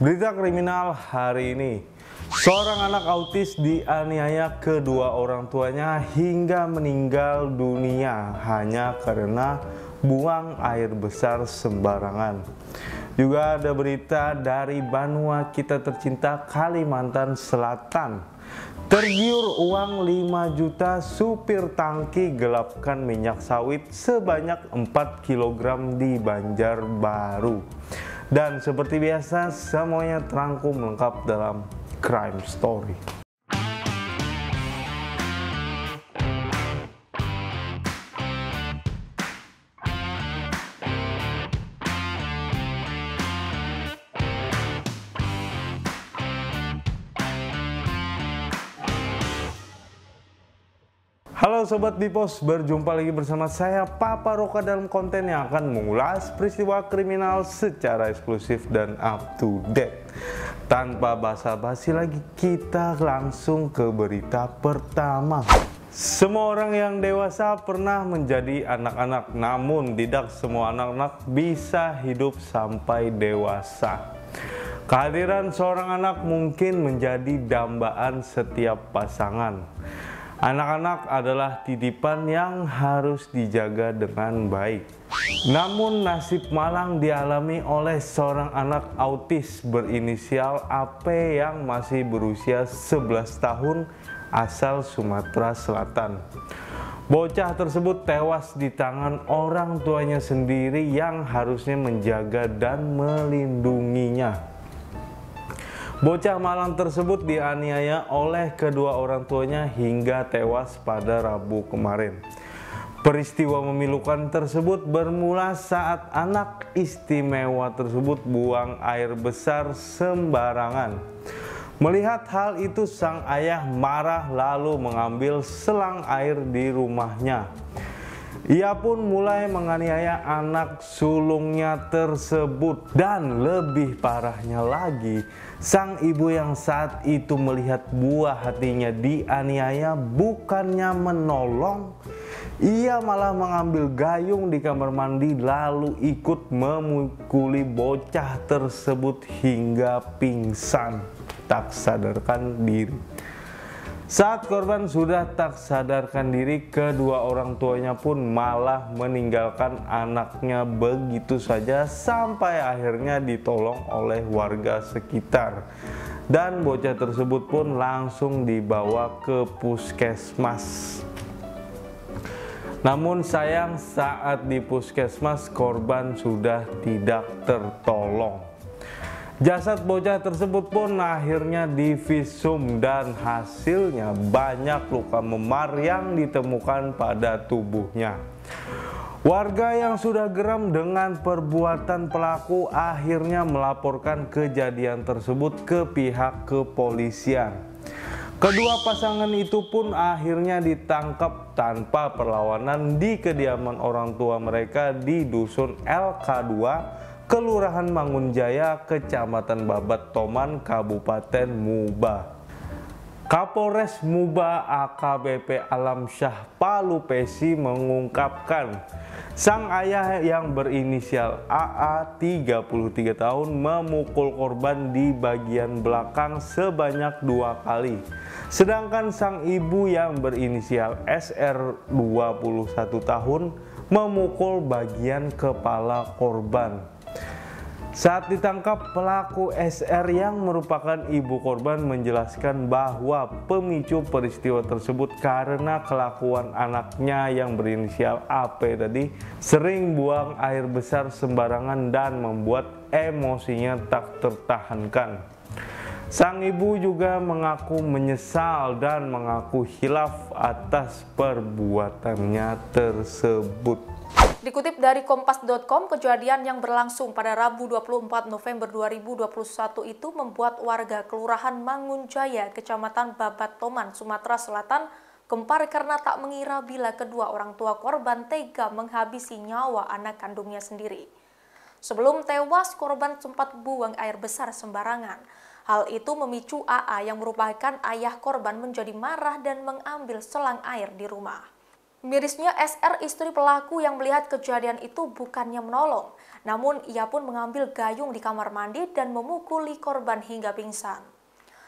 Berita kriminal hari ini. Seorang anak autis dianiaya kedua orang tuanya hingga meninggal dunia hanya karena buang air besar sembarangan. Juga ada berita dari Banua Kita Tercinta, Kalimantan Selatan. Tergiur uang 5 juta, supir tangki gelapkan minyak sawit sebanyak 4 kg di Banjarbaru. Dan seperti biasa, semuanya terangkum lengkap dalam Crime Story. Halo Sobat Bipos, berjumpa lagi bersama saya Papa Roka dalam konten yang akan mengulas peristiwa kriminal secara eksklusif dan up to date. Tanpa basa-basi lagi, kita langsung ke berita pertama. Semua orang yang dewasa pernah menjadi anak-anak, namun tidak semua anak-anak bisa hidup sampai dewasa. Kehadiran seorang anak mungkin menjadi dambaan setiap pasangan. Anak-anak adalah titipan yang harus dijaga dengan baik. Namun nasib malang dialami oleh seorang anak autis berinisial AP yang masih berusia 11 tahun asal Sumatera Selatan. Bocah tersebut tewas di tangan orang tuanya sendiri yang harusnya menjaga dan melindunginya. Bocah malang tersebut dianiaya oleh kedua orang tuanya hingga tewas pada Rabu kemarin. Peristiwa memilukan tersebut bermula saat anak istimewa tersebut buang air besar sembarangan. Melihat hal itu, sang ayah marah lalu mengambil selang air di rumahnya. Ia pun mulai menganiaya anak sulungnya tersebut. Dan lebih parahnya lagi, sang ibu yang saat itu melihat buah hatinya dianiaya, bukannya menolong, ia malah mengambil gayung di kamar mandi lalu ikut memukuli bocah tersebut hingga pingsan tak sadarkan diri. Saat korban sudah tak sadarkan diri, kedua orang tuanya pun malah meninggalkan anaknya begitu saja sampai akhirnya ditolong oleh warga sekitar. Dan bocah tersebut pun langsung dibawa ke puskesmas. Namun sayang, saat di puskesmas korban sudah tidak tertolong. Jasad bocah tersebut pun akhirnya divisum dan hasilnya banyak luka memar yang ditemukan pada tubuhnya. Warga yang sudah geram dengan perbuatan pelaku akhirnya melaporkan kejadian tersebut ke pihak kepolisian. Kedua pasangan itu pun akhirnya ditangkap tanpa perlawanan di kediaman orang tua mereka di Dusun LK2, Kelurahan Mangunjaya, Kecamatan Babat Toman, Kabupaten Muba. Kapolres Muba AKBP Alamsyah Palupesi mengungkapkan, sang ayah yang berinisial AA 33 tahun memukul korban di bagian belakang sebanyak 2 kali. Sedangkan sang ibu yang berinisial SR 21 tahun memukul bagian kepala korban. Saat ditangkap, pelaku SR yang merupakan ibu korban menjelaskan bahwa pemicu peristiwa tersebut karena kelakuan anaknya yang berinisial AP tadi sering buang air besar sembarangan dan membuat emosinya tak tertahankan. Sang ibu juga mengaku menyesal dan mengaku hilaf atas perbuatannya tersebut. Dikutip dari Kompas.com, kejadian yang berlangsung pada Rabu 24 November 2021 itu membuat warga Kelurahan Mangunjaya, Kecamatan Babat Toman, Sumatera Selatan gempar karena tak mengira bila kedua orang tua korban tega menghabisi nyawa anak kandungnya sendiri. Sebelum tewas, korban sempat buang air besar sembarangan. Hal itu memicu AA yang merupakan ayah korban menjadi marah dan mengambil selang air di rumah. Mirisnya SR, istri pelaku yang melihat kejadian itu bukannya menolong, namun ia pun mengambil gayung di kamar mandi dan memukuli korban hingga pingsan.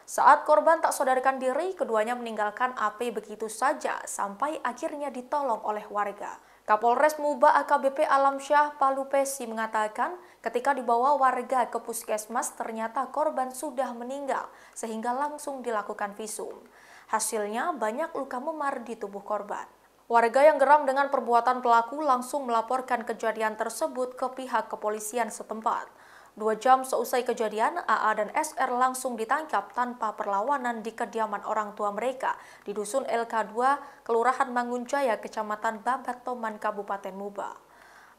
Saat korban tak sadarkan diri, keduanya meninggalkan AP begitu saja sampai akhirnya ditolong oleh warga. Kapolres Muba AKBP Alamsyah Palupesi mengatakan ketika dibawa warga ke puskesmas ternyata korban sudah meninggal sehingga langsung dilakukan visum. Hasilnya banyak luka memar di tubuh korban. Warga yang geram dengan perbuatan pelaku langsung melaporkan kejadian tersebut ke pihak kepolisian setempat. 2 jam seusai kejadian, AA dan SR langsung ditangkap tanpa perlawanan di kediaman orang tua mereka di Dusun LK2, Kelurahan Mangunjaya, Kecamatan Babat Toman, Kabupaten Muba.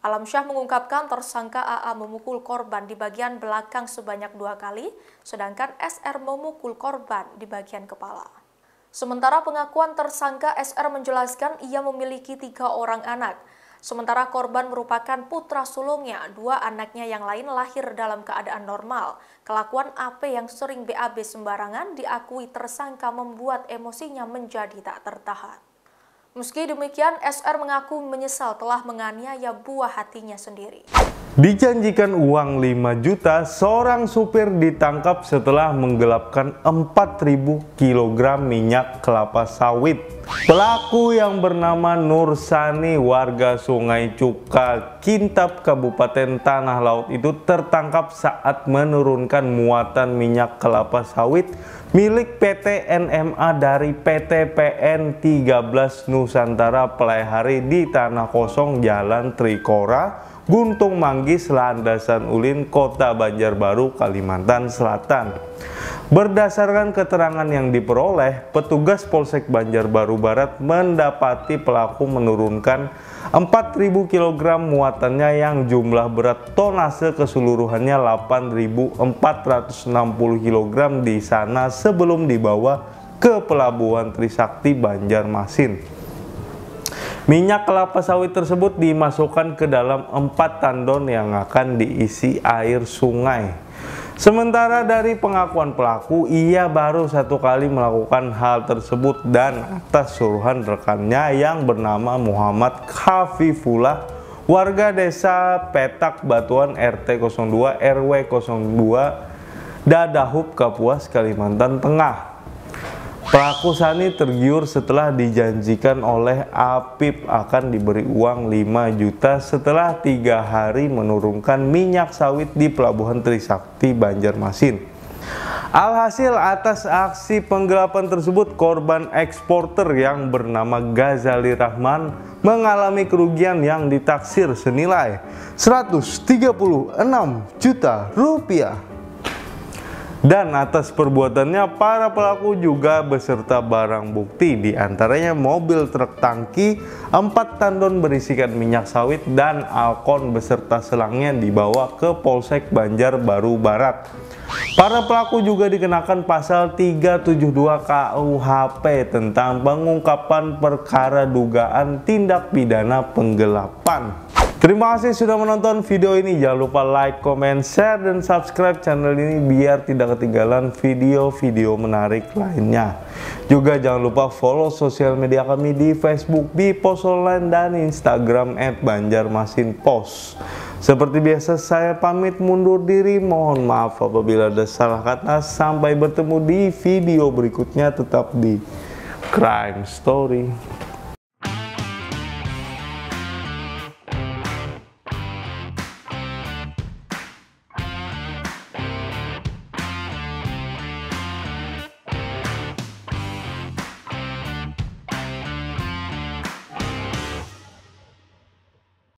Alamsyah mengungkapkan tersangka AA memukul korban di bagian belakang sebanyak 2 kali, sedangkan SR memukul korban di bagian kepala. Sementara pengakuan tersangka SR menjelaskan ia memiliki 3 orang anak. Sementara korban merupakan putra sulungnya, 2 anaknya yang lain lahir dalam keadaan normal. Kelakuan AP yang sering BAB sembarangan diakui tersangka membuat emosinya menjadi tak tertahan. Meski demikian, SR mengaku menyesal telah menganiaya buah hatinya sendiri. Dijanjikan uang 5 juta, seorang supir ditangkap setelah menggelapkan 4.000 kg minyak kelapa sawit. Pelaku yang bernama Nur Sani, warga Sungai Cuka, Kintab, Kabupaten Tanah Laut itu tertangkap saat menurunkan muatan minyak kelapa sawit milik PT NMA dari PT PN 13 Nusantara Pelaihari di Tanah Kosong, Jalan Trikora, Guntung Manggis, Landasan Ulin, Kota Banjarbaru, Kalimantan Selatan. Berdasarkan keterangan yang diperoleh, petugas Polsek Banjarbaru Barat mendapati pelaku menurunkan 4.000 kg muatannya yang jumlah berat tonase keseluruhannya 8.460 kg di sana sebelum dibawa ke Pelabuhan Trisakti Banjarmasin. Minyak kelapa sawit tersebut dimasukkan ke dalam 4 tandon yang akan diisi air sungai. Sementara dari pengakuan pelaku, ia baru 1 kali melakukan hal tersebut dan atas suruhan rekannya yang bernama Muhammad Khafifullah, warga desa Petak Batuan RT 02 RW 02 Dadahub, Kapuas, Kalimantan Tengah. Pelaku Sani tergiur setelah dijanjikan oleh Apip akan diberi uang 5 juta setelah 3 hari menurunkan minyak sawit di Pelabuhan Trisakti Banjarmasin. Alhasil atas aksi penggelapan tersebut, korban eksporter yang bernama Ghazali Rahman mengalami kerugian yang ditaksir senilai 136 juta rupiah. Dan atas perbuatannya, para pelaku juga beserta barang bukti, diantaranya mobil truk tangki, 4 tandon berisikan minyak sawit, dan alkon beserta selangnya dibawa ke Polsek Banjarbaru Barat. Para pelaku juga dikenakan pasal 372 KUHP tentang pengungkapan perkara dugaan tindak pidana penggelapan. Terima kasih sudah menonton video ini. Jangan lupa like, comment, share, dan subscribe channel ini biar tidak ketinggalan video-video menarik lainnya. Juga jangan lupa follow sosial media kami di Facebook Bipos Online dan Instagram @banjarmasinpos. Seperti biasa, saya pamit mundur diri. Mohon maaf apabila ada salah kata. Sampai bertemu di video berikutnya. Tetap di Crime Story.